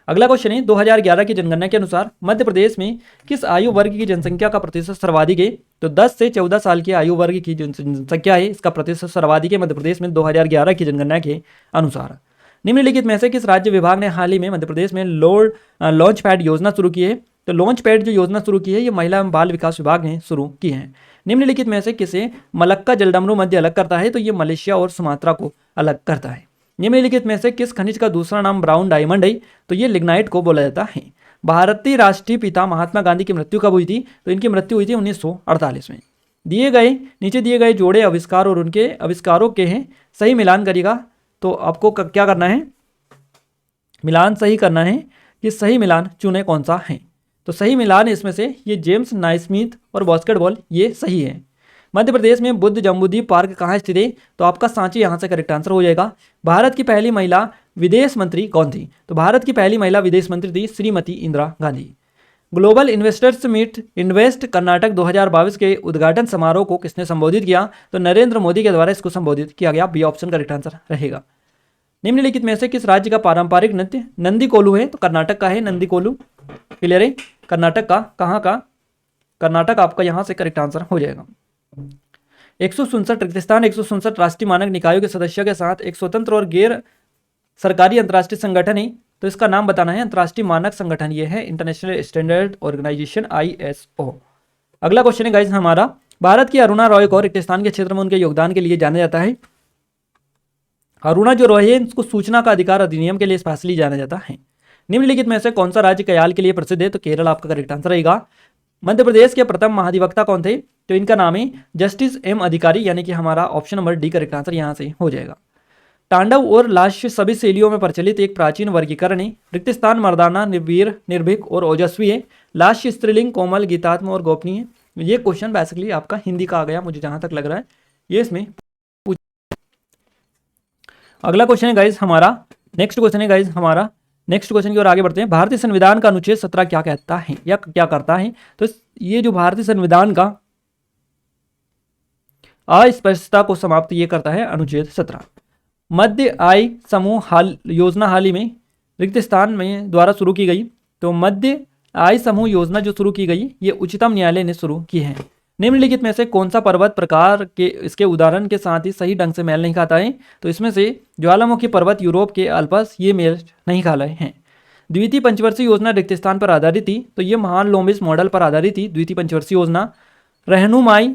अगला क्वेश्चन है, 2011 की जनगणना के अनुसार मध्य प्रदेश में किस आयु वर्ग की जनसंख्या का प्रतिशत सर्वाधिक है? तो 10 से 14 साल की आयु वर्ग की जनसंख्या है, इसका प्रतिशत सर्वाधिक है मध्य प्रदेश में 2011 की जनगणना के अनुसार। निम्नलिखित में से किस राज्य विभाग ने हाल ही में मध्य प्रदेश में लॉन्च पैड योजना शुरू की है? तो लॉन्च पैड जो योजना शुरू की है ये महिला एवं बाल विकास विभाग ने शुरू की है। निम्नलिखित में से किसे मलक्का जलडमरू मध्य अलग करता है? तो ये मलेशिया और सुमात्रा को अलग करता है। निम्नलिखित में से किस खनिज का दूसरा नाम ब्राउन डायमंड है? तो ये लिग्नाइट को बोला जाता है। भारतीय राष्ट्रीय पिता महात्मा गांधी की मृत्यु कब हुई थी? तो इनकी मृत्यु हुई थी 1948 में। दिए गए नीचे दिए गए जोड़े आविष्कार और उनके आविष्कारों के हैं सही मिलान करिएगा। तो आपको क्या करना है? मिलान सही करना है कि सही मिलान चुने कौन सा है। तो सही मिलान इसमें से ये जेम्स नाइस्मिथ और बास्केटबॉल ये सही है। मध्य प्रदेश में बुद्ध जम्बूद्वीप पार्क कहाँ स्थित है? तो आपका सांची यहाँ से करेक्ट आंसर हो जाएगा। भारत की पहली महिला विदेश मंत्री कौन थी? तो भारत की पहली महिला विदेश मंत्री थी Shrimati Indira Gandhi. Global investors meet invest Karnataka 2022 के उद्घाटन समारोह को किसने संबोधित किया? तो नरेंद्र मोदी के द्वारा इसको संबोधित किया गया। बी ऑप्शन करेक्ट आंसर रहेगा। निम्नलिखित में से किस राज्य का पारंपरिक नृत्य नंदी कोलू है? तो कर्नाटक का है नंदी कोलू। क्लियर है? कर्नाटक का, कहाँ का? कर्नाटक आपका यहाँ से करेक्ट आंसर हो जाएगा। 167 रेगिस्तान 167 राष्ट्रीय मानक निकायों के सदस्यों के साथ एक स्वतंत्र और गैर सरकारी अंतर्राष्ट्रीय संगठन है, तो इसका नाम बताना है। अंतर्राष्ट्रीय मानक संगठन ये है इंटरनेशनल स्टैंडर्ड ऑर्गेनाइजेशन ISO। अगला क्वेश्चन है गाइस हमारा, भारत की अरुणा रॉय को रेगिस्तान के क्षेत्र में उनके योगदान के लिए जाना जाता है। अरुणा जो रॉय है उसको सूचना का अधिकार अधिनियम के लिए स्पेशली जाना जाता है। निम्नलिखित में से कौन सा राज्य कयाल के लिए प्रसिद्ध है? तो केरल आपका करेक्ट आंसर रहेगा। मध्य प्रदेश के प्रथम महाधिवक्ता कौन थे? तो इनका नाम है जस्टिस M अधिकारी, यानी कि हमारा option number D correct answer यहाँ से हो जाएगा। तांडव और लास्य सभी शैलियों में प्रचलित एक प्राचीन वर्गीकरण है। रिक्तस्थान मर्दाना, वीर, निर्भीक और ओजस्वी है। लास्य स्त्रीलिंग, कोमल, गीतात्म और गोपनीय है। ये क्वेश्चन बेसिकली आपका हिंदी का आ गया, मुझे जहां तक लग रहा है ये इसमें पूछ। अगला क्वेश्चन है गाइज हमारा, नेक्स्ट क्वेश्चन है गाइज हमारा, नेक्स्ट क्वेश्चन की ओर आगे बढ़ते हैं। भारतीय संविधान का अनुच्छेद 17 क्या कहता है या क्या करता है? तो ये जो भारतीय संविधान का अस्पष्टता को समाप्त ये करता है अनुच्छेद 17। मध्य आय समूह योजना हाल ही में रिक्तस्थान में द्वारा शुरू की गई। तो मध्य आय समूह योजना जो शुरू की गई ये उच्चतम न्यायालय ने शुरू की है। निम्नलिखित में से कौन सा पर्वत प्रकार के इसके उदाहरण के साथ ही सही ढंग से मेल नहीं खाता है? तो इसमें से ज्वालामुखी पर्वत, यूरोप के अल्पस ये मेल नहीं खा रहे हैं। द्वितीय पंचवर्षीय योजना रिक्तस्थान पर आधारित थी, तो ये महान लोमिस मॉडल पर आधारित थी द्वितीय पंचवर्षीय योजना। रहनुमाई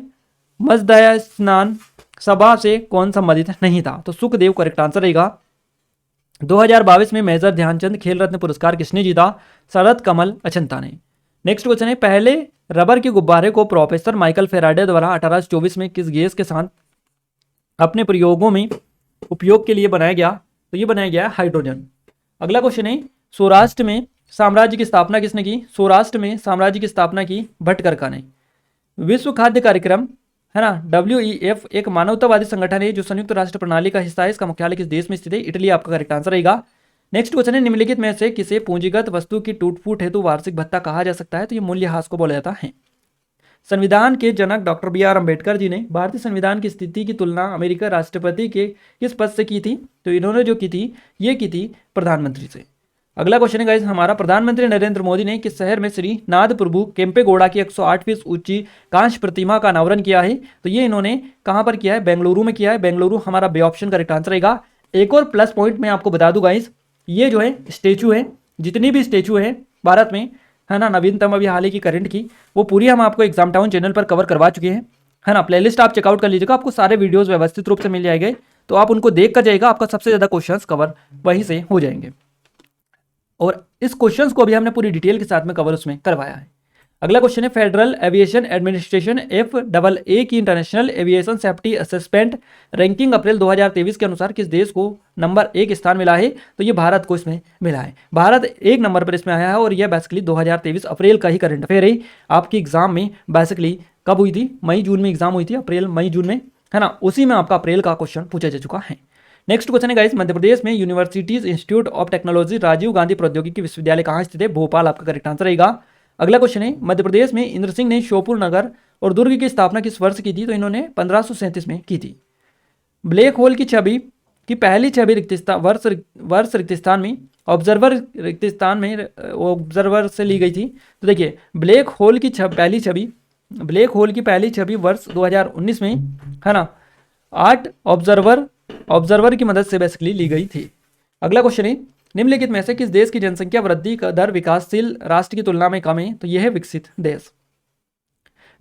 मजदया स्नान सभा से कौन संबंधित नहीं था? तो सुखदेव करेक्ट आंसर रहेगा। 2022 में मेजर ध्यानचंद खेल रत्न पुरस्कार किसने जीता? शरद कमल अचंता ने। नेक्स्ट क्वेश्चन है, पहले रबर के गुब्बारे को प्रोफेसर माइकल फेराडे द्वारा 1824 में किस गैस के साथ अपने प्रयोगों में उपयोग के लिए बनाया गया? तो ये बनाया गया हाइड्रोजन। अगला क्वेश्चन है, सौराष्ट्र में साम्राज्य की स्थापना किसने की? सौराष्ट्र में साम्राज्य की स्थापना की भटकरका ने। विश्व खाद्य कार्यक्रम है ना, WEF एक मानवतावादी संगठन है जो संयुक्त राष्ट्र प्रणाली का हिस्सा है। इसका मुख्यालय किस देश में स्थित है? इटली आपका करेक्ट आंसर रहेगा। नेक्स्ट क्वेश्चन है, निम्नलिखित में से किसे पूंजीगत वस्तु की टूट फूट हेतु वार्षिक भत्ता कहा जा सकता है? तो ये मूल्यह्रास को बोला जाता है। संविधान के जनक डॉक्टर BR अम्बेडकर जी ने भारतीय संविधान की स्थिति की तुलना अमेरिका राष्ट्रपति के किस पद से की थी? तो इन्होंने जो की थी ये की थी प्रधानमंत्री से। अगला क्वेश्चन है गाइस हमारा, प्रधानमंत्री नरेंद्र मोदी ने किस शहर में श्री नाद प्रभु केम्पेगौड़ा की 108 फीट ऊंची कांस्य प्रतिमा का अनावरण किया है? तो ये इन्होंने कहां पर किया है? बेंगलुरु में किया है। बेंगलुरु हमारा बी ऑप्शन करेक्ट आंसर रहेगा। एक और प्लस पॉइंट मैं आपको बता दूं गाइस, ये जो है स्टेचू है, जितनी भी स्टेचू है भारत में है ना, नवीनतम अभी हाल ही की करंट की, वो पूरी हम आपको एग्जाम टाउन चैनल पर कवर करवा चुके हैं। है ना। प्लेलिस्ट आप चेकआउट कर लीजिएगा, आपको सारे वीडियोस व्यवस्थित रूप से मिल जाएंगे, तो आप उनको देख कर जाइएगा, आपका सबसे ज़्यादा क्वेश्चंस कवर वहीं से हो जाएंगे। और इस क्वेश्चंस को अभी हमने पूरी डिटेल के साथ में कवर उसमें करवाया है। अगला क्वेश्चन है, फेडरल एविएशन एडमिनिस्ट्रेशन FAA की international aviation safety assessment ranking April 2023 के अनुसार किस देश को नंबर 1 स्थान मिला है? तो ये भारत को इसमें मिला है। भारत 1 नंबर पर इसमें आया है और यह बेसिकली 2023 अप्रैल का ही करंट अफेयर है। आपकी एग्जाम में बेसिकली कब हुई थी? मई जून में एग्जाम हुई थी, अप्रैल मई जून में, है ना। उसी में आपका अप्रैल का क्वेश्चन पूछा जा चुका है। नेक्स्ट क्वेश्चन है गाइस, मध्य प्रदेश में universities institute of technology Rajiv Gandhi Proudyogiki Vishwavidyalaya कहाँ स्थित है? भोपाल आपका करेक्ट आंसर रहेगा। अगला क्वेश्चन है, मध्य प्रदेश में इंद्र सिंह ने श्योपुर नगर और दुर्ग की स्थापना किस वर्ष की थी? तो इन्होंने 1537 में की थी। ब्लैक होल की छवि की पहली छवि वर्ष रिक्तिस्थान में ऑब्जर्वर से ली गई थी। तो देखिए, ब्लैक होल की पहली छवि वर्ष 2019 में, है ना, 8 ऑब्जर्वर की मदद से बेसिकली ली गई थी। अगला क्वेश्चन है, निम्नलिखित में से किस देश की जनसंख्या वृद्धि का दर विकासशील राष्ट्र की तुलना में कम है? तो यह है विकसित देश।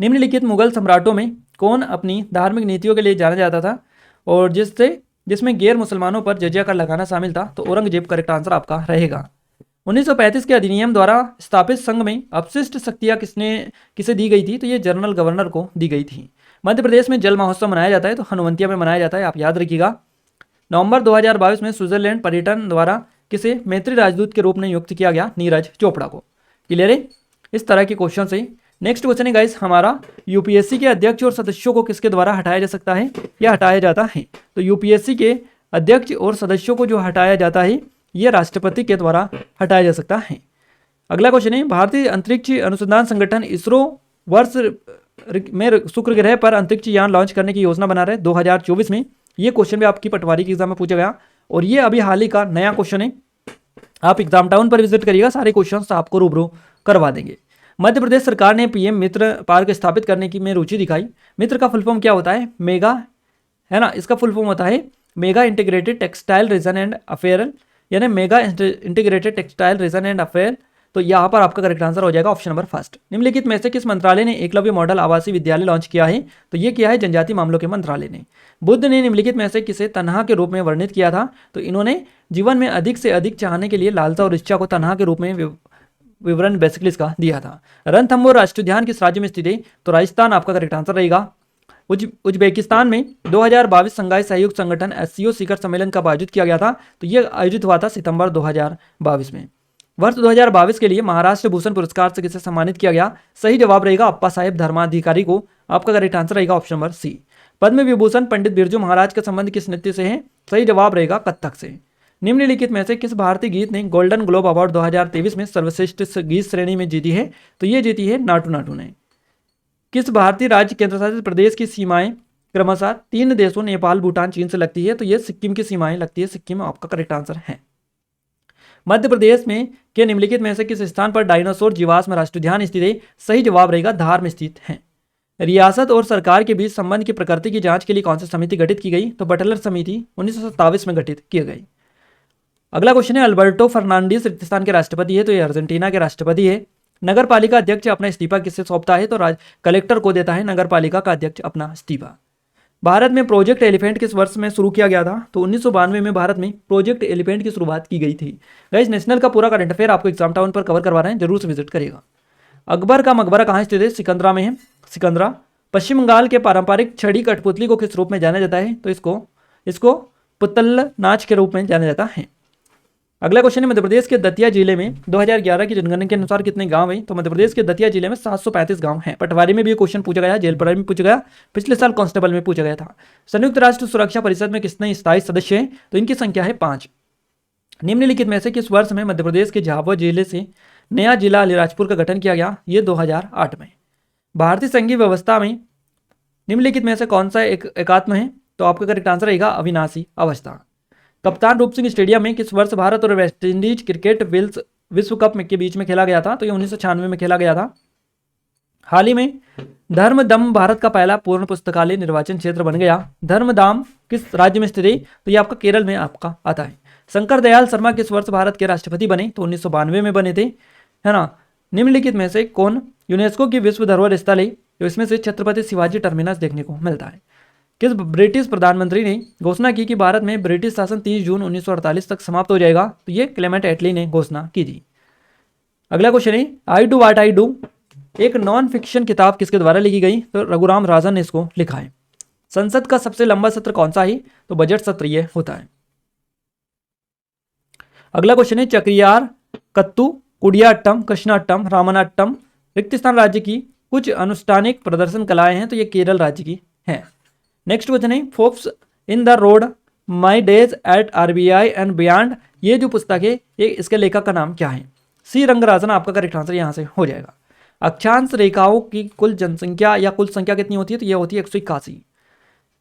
निम्नलिखित मुगल सम्राटों में कौन अपनी धार्मिक नीतियों के लिए जाना जाता था और जिसमें गैर मुसलमानों पर जजिया कर लगाना शामिल था? तो औरंगजेब करेक्ट आंसर आपका रहेगा। 1935 के अधिनियम द्वारा स्थापित संघ में अपशिष्ट शक्तियां किसे दी गई थी? तो ये जनरल गवर्नर को दी गई थी। मध्य प्रदेश में जल महोत्सव मनाया जाता है, तो हनुवंतिया में मनाया जाता है, आप याद रखिएगा। नवंबर 2022 में स्विट्जरलैंड पर्यटन द्वारा किसे मैत्री राजदूत के रूप में नियुक्त किया गया? नीरज चोपड़ा को। क्लियर है? इस तरह के क्वेश्चन है। नेक्स्ट क्वेश्चन है गाइस हमारा, यूपीएससी के अध्यक्ष और सदस्यों को किसके द्वारा हटाया जा सकता है या हटाया जाता है? तो यूपीएससी के अध्यक्ष और सदस्यों को जो हटाया जाता है, यह राष्ट्रपति के द्वारा हटाया जा सकता है। अगला क्वेश्चन है, भारतीय अंतरिक्ष अनुसंधान संगठन इसरो वर्ष में शुक्र ग्रह पर अंतरिक्ष यान लॉन्च करने की योजना बना रहे 2024 में। ये क्वेश्चन भी आपकी पटवारी के एग्जाम में पूछा गया और ये अभी हाल ही का नया क्वेश्चन है। आप एग्जाम टाउन पर विजिट करिएगा, सारे क्वेश्चंस आपको रूबरू करवा देंगे। मध्य प्रदेश सरकार ने पीएम मित्र पार्क स्थापित करने की में रुचि दिखाई। मित्र का फुल फॉर्म क्या होता है? मेगा, है ना, इसका फुल फॉर्म होता है mega integrated textile region and apparel, यानी mega integrated textile region and apparel. तो यहाँ पर आपका करेक्ट आंसर हो जाएगा ऑप्शन नंबर फर्स्ट। निम्नलिखित में से किस मंत्रालय ने एकलव्य मॉडल आवासीय विद्यालय लॉन्च किया है? तो ये किया है जनजातीय मामलों के मंत्रालय ने। बुद्ध ने निम्नलिखित में से किसे तन्हा के रूप में वर्णित किया था? तो इन्होंने जीवन में अधिक से अधिक चाहने के लिए लालसा और इच्छा को तन्हा के रूप में विवरण बेसिकली इसका दिया था। रणथंभौर राष्ट्रीय उद्यान किस राज्य में स्थित है? तो राजस्थान आपका करेक्ट आंसर रहेगा। उज्बेकिस्तान में 2022 संघाई सहयोग संगठन SCO शिखर सम्मेलन कब आयोजित किया गया था? तो यह आयोजित हुआ था सितंबर 2022 में। वर्ष 2022 के लिए महाराष्ट्र भूषण पुरस्कार से किसे सम्मानित किया गया? सही जवाब रहेगा अप्पा साहेब धर्माधिकारी को। आपका करेक्ट आंसर रहेगा ऑप्शन नंबर सी। पद्म विभूषण पंडित बिरजू महाराज का संबंध किस नृत्य से है? सही जवाब रहेगा कथक से। निम्नलिखित में से किस भारतीय गीत ने गोल्डन ग्लोब अवार्ड 2023 में सर्वश्रेष्ठ गीत श्रेणी में जीती है? तो ये जीती है नाटू नाटू ने। किस भारतीय राज्य केंद्र शासित प्रदेश की सीमाएं क्रमशः 3 देशों नेपाल भूटान चीन से लगती है? तो ये सिक्किम की सीमाएं लगती है, सिक्किम आपका करेक्ट आंसर है। मध्य प्रदेश में के निम्नलिखित में से किस स्थान पर डायनासोर जीवाश्म राष्ट्रीय उद्यान स्थित है? सही जवाब रहेगा धार में स्थित है। रियासत और सरकार के बीच संबंध की प्रकृति की जांच के लिए कौन सी समिति गठित की गई? तो बटलर समिति 1927 में गठित की गई। अगला क्वेश्चन है, अल्बर्टो फर्नांडीज रिक्तिस्थान के राष्ट्रपति है? तो ये अर्जेंटीना के राष्ट्रपति है। नगर पालिका अध्यक्ष अपना इस्तीफा किससे सौंपता है? तो कलेक्टर को देता है नगर पालिका का अध्यक्ष अपना इस्तीफा। भारत में प्रोजेक्ट एलिफेंट किस वर्ष में शुरू किया गया था? तो 1992 में भारत में प्रोजेक्ट एलिफेंट की शुरुआत की गई थी। गाइस नेशनल का पूरा करंट अफेयर आपको एग्जाम टाउन पर कवर करवा रहे हैं, जरूर से विजिट करिएगा। अकबर का मकबरा कहाँ स्थित है? सिकंदरा में है, सिकंदरा। पश्चिम बंगाल के पारंपरिक छड़ी कठपुतली को किस रूप में जाना जाता है? तो इसको पुतल नाच के रूप में जाना जाता है। अगला क्वेश्चन है, मध्य प्रदेश के दतिया जिले में 2011 की जनगणना के अनुसार कितने गांव हैं? तो मध्य प्रदेश के दतिया जिले में 735 गांव हैं। पटवारी में भी ये क्वेश्चन पूछा गया, जेल में पूछा गया, पिछले साल कांस्टेबल में पूछा गया था। संयुक्त राष्ट्र सुरक्षा परिषद में कितने स्थायी सदस्य हैं? तो इनकी संख्या है 5। निम्नलिखित में से किस वर्ष में मध्य प्रदेश के झाबुआ जिले से नया जिला अलीराजपुर का गठन किया गया? ये 2008 में। भारतीय संघीय व्यवस्था में निम्नलिखित में से कौन सा एकात्म है? तो आपका करेक्ट आंसर रहेगा अविनाशी अवस्था। कप्तान रूप सिंह स्टेडियम में किस वर्ष भारत और वेस्टइंडीज क्रिकेट विश्व कप के बीच में खेला गया था? तो ये 1996 में खेला गया था। हाल ही में धर्मदम भारत का पहला पूर्ण पुस्तकालय निर्वाचन क्षेत्र बन गया। धर्मदाम किस राज्य में स्थित है? तो ये आपका केरल में आपका आता है। शंकर दयाल शर्मा किस वर्ष भारत के राष्ट्रपति बने? तो 1992 में बने थे, है ना। निम्नलिखित में से कौन यूनेस्को की विश्व धरोहर स्थल है? तो इसमें से छत्रपति शिवाजी टर्मिनस देखने को मिलता है। किस ब्रिटिश प्रधानमंत्री ने घोषणा की कि भारत में ब्रिटिश शासन 30 जून 1948 तक समाप्त हो जाएगा? तो ये क्लेमेंट एटली ने घोषणा की थी। अगला क्वेश्चन है I do what I do एक नॉन फिक्शन किताब किसके द्वारा लिखी गई? तो रघुराम राजन ने इसको लिखा है। संसद का सबसे लंबा सत्र कौन सा है? तो बजट सत्र ये होता है। अगला क्वेश्चन है चक्रियार, कत्तू, कुडियाट्टम, कृष्णाट्टम, रामनाट्टम रिक्त स्थान राज्य की कुछ अनुष्ठानिक प्रदर्शन कलाएं हैं, तो ये केरल राज्य की हैं। नेक्स्ट क्वेश्चन है Forbes in the road my days at RBI and beyond, ये जो पुस्तक है ये इसके लेखक का नाम क्या है? सी रंगराजन आपका करेक्ट आंसर यहाँ से हो जाएगा। अक्षांश रेखाओं की कुल जनसंख्या या कुल संख्या कितनी होती है? तो ये होती है 181।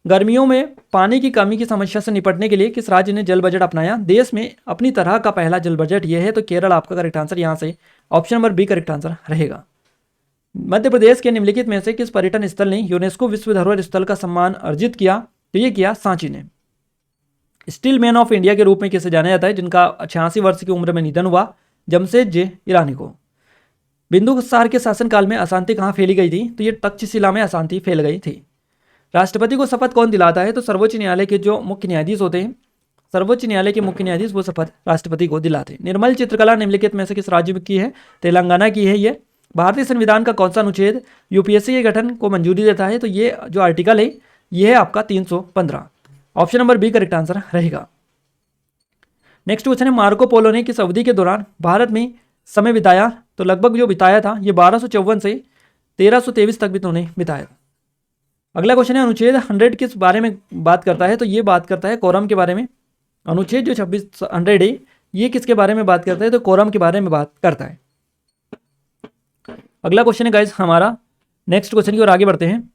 गर्मियों में पानी की कमी की समस्या से निपटने के लिए किस राज्य ने जल बजट अपनाया? देश में अपनी तरह का पहला जल बजट यह है, तो केरल आपका करेक्ट आंसर यहाँ से option number B correct answer रहेगा। मध्य प्रदेश के निम्नलिखित में से किस पर्यटन स्थल ने यूनेस्को विश्व धरोहर स्थल का सम्मान अर्जित किया? तो ये किया सांची ने। स्टील मैन ऑफ इंडिया के रूप में किसे जाना जाता है जिनका 86 वर्ष की उम्र में निधन हुआ? जमशेद ईरानी को। बिंदुसार के शासनकाल में अशांति कहाँ फैली गई थी? तो ये तक्षशिला में अशांति फैल गई थी। राष्ट्रपति को शपथ कौन दिलाता है? तो सर्वोच्च न्यायालय के जो मुख्य न्यायाधीश होते हैं, सर्वोच्च न्यायालय के मुख्य न्यायाधीश वो शपथ राष्ट्रपति को दिलाते हैं। निर्मल चित्रकला निम्नलिखित में से किस राज्य की है? तेलंगाना की है ये। भारतीय संविधान का कौन सा अनुच्छेद यूपीएससी के गठन को मंजूरी देता है? तो ये जो आर्टिकल है ये है आपका 315। Option number B correct answer रहेगा। नेक्स्ट क्वेश्चन है मार्को पोलो ने किस अवधि के दौरान भारत में समय बिताया? तो लगभग जो बिताया था ये 1254 से 1323 तक भी तो उन्हें बिताया। अगला क्वेश्चन है अनुच्छेद 100 किस बारे में बात करता है? तो ये बात करता है कोरम के बारे में। अनुच्छेद जो 2600 है ये किसके बारे में बात करता है? तो कोरम के बारे में बात करता है। अगला क्वेश्चन है गाइस हमारा, नेक्स्ट क्वेश्चन की ओर आगे बढ़ते हैं।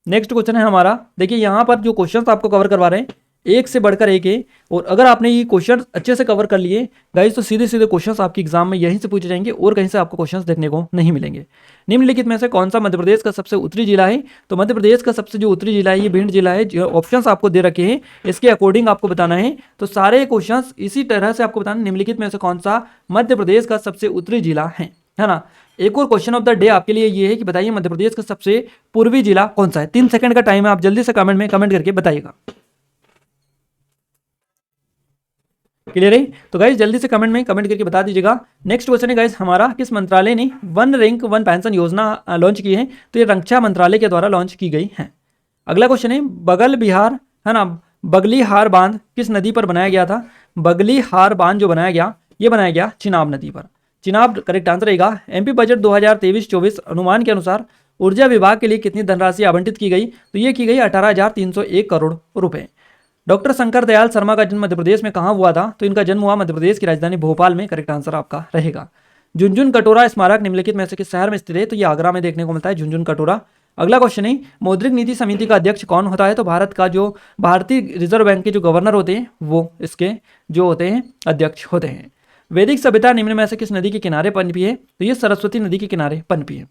नेक्स्ट क्वेश्चन है हमारा, देखिए यहाँ पर जो क्वेश्चन आपको कवर करवा रहे हैं एक से बढ़कर एक है, और अगर आपने ये क्वेश्चन अच्छे से कवर कर लिए गाइस तो सीधे सीधे क्वेश्चंस आपके एग्जाम में यहीं से पूछे जाएंगे और कहीं से आपको क्वेश्चंस देखने को नहीं मिलेंगे। निम्नलिखित में से कौन सा मध्य प्रदेश का सबसे उत्तरी जिला है? तो मध्य प्रदेश का सबसे जो उत्तरी जिला है ये भिंड जिला है। जो ऑप्शंस आपको दे रखे हैं इसके अकॉर्डिंग आपको बताना है, तो सारे क्वेश्चंस इसी तरह से आपको बताना निम्नलिखित में से कौन सा मध्य प्रदेश का सबसे उत्तरी जिला है ना। एक और क्वेश्चन ऑफ द डे आपके लिए ये है कि बताइए मध्य प्रदेश का सबसे पूर्वी जिला कौन सा है? 3 सेकंड का टाइम है, आप जल्दी से कमेंट में कमेंट करके बताइएगा। क्लियर है? तो गाइस जल्दी से कमेंट में कमेंट करके बता दीजिएगा। नेक्स्ट क्वेश्चन है गाइस हमारा, किस मंत्रालय ने वन रैंक वन पेंशन योजना लॉन्च की है? तो ये रक्षा मंत्रालय के द्वारा लॉन्च की गई है। अगला क्वेश्चन है बगल बिहार है ना, बगली हार बांध किस नदी पर बनाया गया था? बगली हार बांध जो बनाया गया ये बनाया गया चिनाब नदी पर। चिनाब करेक्ट आंसर रहेगा। एमपी बजट 2023-24 अनुमान के अनुसार ऊर्जा विभाग के लिए कितनी धनराशि आवंटित की गई? तो ये की गई 18,301 करोड़ रुपए। डॉक्टर शंकर दयाल शर्मा का जन्म मध्य प्रदेश में कहाँ हुआ था? तो इनका जन्म हुआ मध्य प्रदेश की राजधानी भोपाल में। करेक्ट आंसर आपका रहेगा। झुनझुन कटोरा स्मारक निम्नलिखित में से किस शहर में स्थित है? तो ये आगरा में देखने को मिलता है झुनझुन कटोरा। अगला क्वेश्चन है मौद्रिक नीति समिति का अध्यक्ष कौन होता है? तो भारत का जो भारतीय रिजर्व बैंक के जो गवर्नर होते हैं वो इसके जो होते हैं अध्यक्ष होते हैं। वैदिक सभ्यता निम्न में से किस नदी के किनारे पनपी है? तो ये सरस्वती नदी के किनारे पनपी है।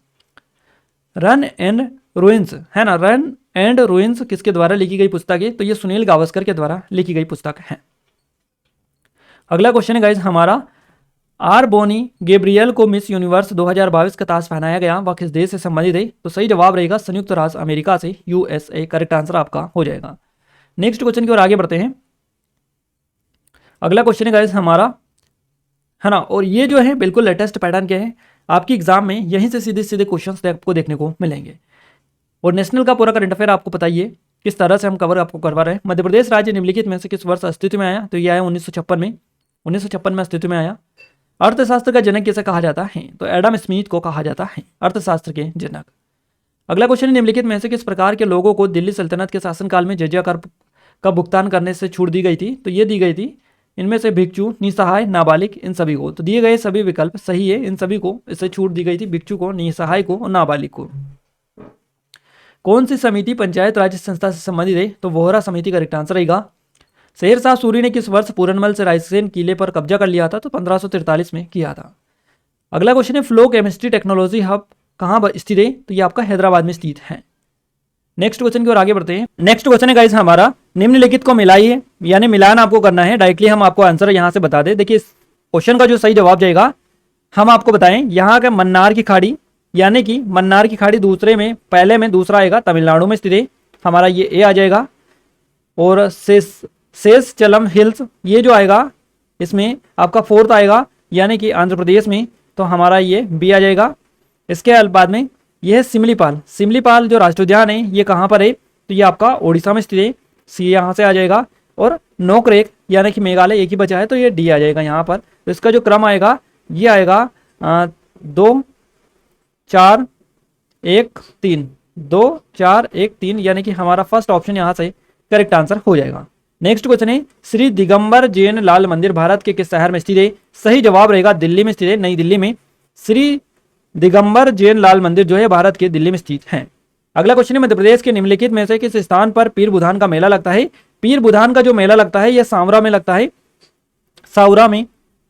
रन एंड रूइंस है ना, रन एंड रूइंस किसके द्वारा लिखी गई पुस्तक है? तो ये सुनील गावस्कर के द्वारा लिखी गई पुस्तक है। अगला क्वेश्चन है गाइस हमारा, आर बोनी गैब्रियल को मिस यूनिवर्स 2022 का ताज पहनाया गया, वह किस देश से संबंधित है? तो सही जवाब रहेगा संयुक्त राज्य अमेरिका से, यूएसए। करेक्ट आंसर आपका हो जाएगा। नेक्स्ट क्वेश्चन की ओर आगे बढ़ते हैं। अगला क्वेश्चन है गाइस हमारा है ना, और ये जो है बिल्कुल लेटेस्ट पैटर्न के हैं, आपकी एग्जाम में यहीं से सीधे सीधे क्वेश्चंस आपको देखने को मिलेंगे। और नेशनल का पूरा करंट अफेयर आपको बताइए किस तरह से हम कवर आपको करवा रहे हैं। मध्य प्रदेश राज्य निम्नलिखित में से किस वर्ष अस्तित्व में आया? तो ये आया 1956 में। 1956 में अस्तित्व में आया। अर्थशास्त्र का जनक किसे कहा जाता है? तो एडम स्मिथ को कहा जाता है अर्थशास्त्र के जनक। अगला क्वेश्चन निम्नलिखित में से किस प्रकार के लोगों को दिल्ली सल्तनत के शासनकाल में जजिया कर का भुगतान करने से छूट दी गई थी? तो ये दी गई थी इनमें से भिक्षु, निसहाय, नाबालिग, इन सभी को। तो दिए गए सभी विकल्प सही है, इन सभी को इससे छूट दी गई थी, भिक्षु को, निसहाय को और नाबालिग को। कौन सी समिति पंचायत राज संस्था से संबंधित है? तो वोहरा समिति का करेक्ट आंसर रहेगा। शेरशाह सूरी ने किस वर्ष पूरनमल से रायसेन किले पर कब्जा कर लिया था? तो 1543 में किया था। अगला क्वेश्चन है फ्लो केमिस्ट्री टेक्नोलॉजी हब कहाँ स्थित है? तो ये आपका हैदराबाद में स्थित है। नेक्स्ट क्वेश्चन की ओर आगे बढ़ते हैं। नेक्स्ट क्वेश्चन है गाइस हमारा, निम्नलिखित को मिलाइए, यानी मिलान आपको करना है। डायरेक्टली हम आपको आंसर यहां से बता दें। देखिए इस क्वेश्चन का जो सही जवाब जाएगा हम आपको बताएं, यहाँ का मन्नार की खाड़ी यानी कि मन्नार की खाड़ी दूसरे में, पहले में दूसरा आएगा तमिलनाडु में स्थित है, हमारा ये ए आ जाएगा। और शेषचलम हिल्स ये जो आएगा इसमें आपका फोर्थ आएगा, यानी कि आंध्र प्रदेश में, तो हमारा ये बी आ जाएगा। इसके बाद में ये है सिमलीपाल। सिमलीपाल जो राष्ट्रीय उद्यान है ये कहाँ पर है, तो ये आपका ओडिशा में स्थित है, सी यहाँ से आ जाएगा। और नोकरेक यानी कि मेघालय एक ही बचा है, तो ये डी आ जाएगा यहाँ पर। तो इसका जो क्रम आएगा ये आएगा 2 4 1 3, 2 4 1 3, यानी कि हमारा फर्स्ट ऑप्शन यहाँ से करेक्ट आंसर हो जाएगा। नेक्स्ट क्वेश्चन है श्री दिगंबर जैन लाल मंदिर भारत के किस शहर में स्थित है? सही जवाब रहेगा दिल्ली में स्थित है, नई दिल्ली में श्री दिगंबर जैन लाल मंदिर जो है भारत के दिल्ली में स्थित है। अगला क्वेश्चन है मध्य प्रदेश के निम्नलिखित में से किस स्थान पर पीर बुधान का मेला लगता है? पीर बुधान का जो मेला लगता है यह सांवरा में लगता है, सावरा में,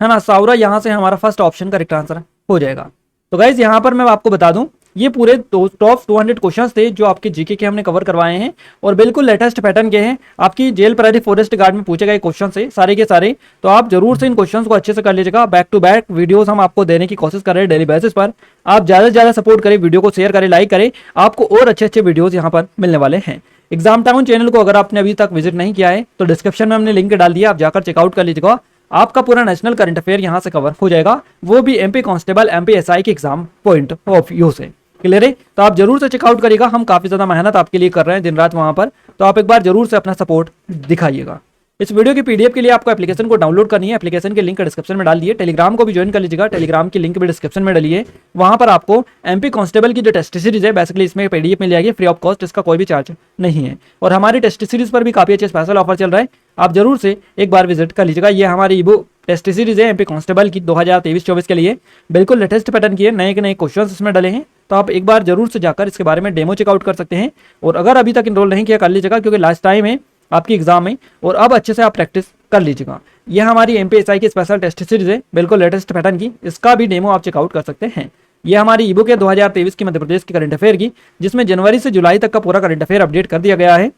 है ना, सावरा। यहां से हमारा फर्स्ट ऑप्शन करेक्ट आंसर हो जाएगा। तो गाइज यहाँ पर मैं आपको बता दूं ये पूरे टॉप 200 क्वेश्चंस थे जो आपके जीके के हमने कवर करवाए हैं और बिल्कुल लेटेस्ट पैटर्न के हैं। आपकी जेल प्रहरी फॉरेस्ट गार्ड में पूछे गए क्वेश्चन से सारे के सारे, तो आप जरूर से इन क्वेश्चंस को अच्छे से कर लीजिएगा। बैक टू बैक वीडियोस हम आपको देने की कोशिश कर रहे हैं डेली बेसिस पर। आप ज्यादा से ज्यादा सपोर्ट करें, वीडियो को शेयर करें, लाइक करें, आपको और अच्छे अच्छे वीडियोज यहाँ पर मिलने वाले हैं। एग्जाम टाउन चैनल को अगर आपने अभी तक विजिट नहीं किया है तो डिस्क्रिप्शन में हमने लिंक डाल दिया, आप जाकर चेकआउट कर लीजिएगा। आपका पूरा नेशनल करंट अफेयर यहां से कवर हो जाएगा, वो भी एमपी कांस्टेबल एमपी एसआई के एग्जाम पॉइंट ऑफ व्यू से। क्लियर है? तो आप जरूर से चेकआउट करिएगा, हम काफी ज्यादा मेहनत आपके लिए कर रहे हैं दिन रात वहां पर, तो आप एक बार जरूर से अपना सपोर्ट दिखाइएगा। इस वीडियो की पीडीएफ के लिए आपको एप्लीकेशन को डाउनलोड करनी है, एप्लीकेशन के लिंक डिस्क्रिप्शन में डाल दिए। टेलीग्राम को भी ज्वाइन कर लीजिएगा, टेलीग्राम की लिंक भी डिस्क्रिप्शन में डालिए। वहां पर आपको एमपी कांस्टेबल की जो टेस्ट सीरीज है बेसिकली इसमें पीडीएफ मिल जाएगी फ्री ऑफ कॉस्ट, इसका कोई भी चार्ज नहीं है। और हमारी टेस्ट सीरीज पर भी काफी अच्छे स्पेशल ऑफर चल रहा है, आप जरूर से एक बार विजिट कर लीजिएगा। ये हमारी ईबुक टेस्ट सीरीज है एमपी कांस्टेबल की 2023-24 के लिए, बिल्कुल लेटेस्ट पैटर्न की है, नए के नए क्वेश्चन इसमें डले हैं, तो आप एक बार जरूर से जाकर इसके बारे में डेमो चेकआउट कर सकते हैं। और अगर अभी तक इनरोल नहीं किया कर लीजिएगा, क्योंकि लास्ट टाइम है आपकी एग्जाम में, और अब अच्छे से आप प्रैक्टिस कर लीजिएगा। यह हमारी एमपीएसआई की स्पेशल टेस्ट सीरीज है, बिल्कुल लेटेस्ट पैटर्न की, इसका भी डेमो आप चेकआउट कर सकते हैं। यह हमारी ईबुक है 2023 की मध्य प्रदेश की करंट अफेयर की, जिसमें जनवरी से जुलाई तक का पूरा करंट अफेयर अपडेट कर दिया गया है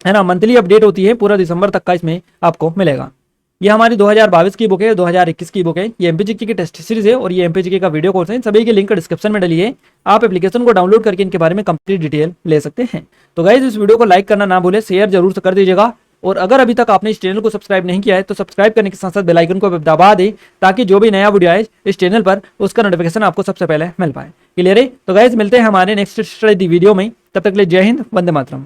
ना, मंथली अपडेट होती है, पूरा दिसंबर तक का इसमें आपको मिलेगा। ये हमारी 2022 की बुक है, 2021 की बुक है, ये एमपीजीके की टेस्ट सीरीज है और ये एमपीजीके का वीडियो कोर्स है। सभी के लिंक डिस्क्रिप्शन में डलिए, आप एप्लीकेशन को डाउनलोड करके इनके बारे में कंप्लीट डिटेल ले सकते हैं। तो गाइज इस वीडियो को लाइक करना ना भूले, शेयर जरूर से कर दीजिएगा। और अगर अभी तक आपने इस चैनल को सब्सक्राइब नहीं किया है तो सब्सक्राइब करने के साथ साथ बेल आइकन को दबा दे, ताकि जो भी नया वीडियो आए इस चैनल पर उसका नोटिफिकेशन आपको सबसे पहले मिल पाए। क्लियर है? तो गाइज मिलते हैं हमारे नेक्स्ट स्टडी वीडियो में, तब तक के लिए जय हिंद, वंदे मातरम।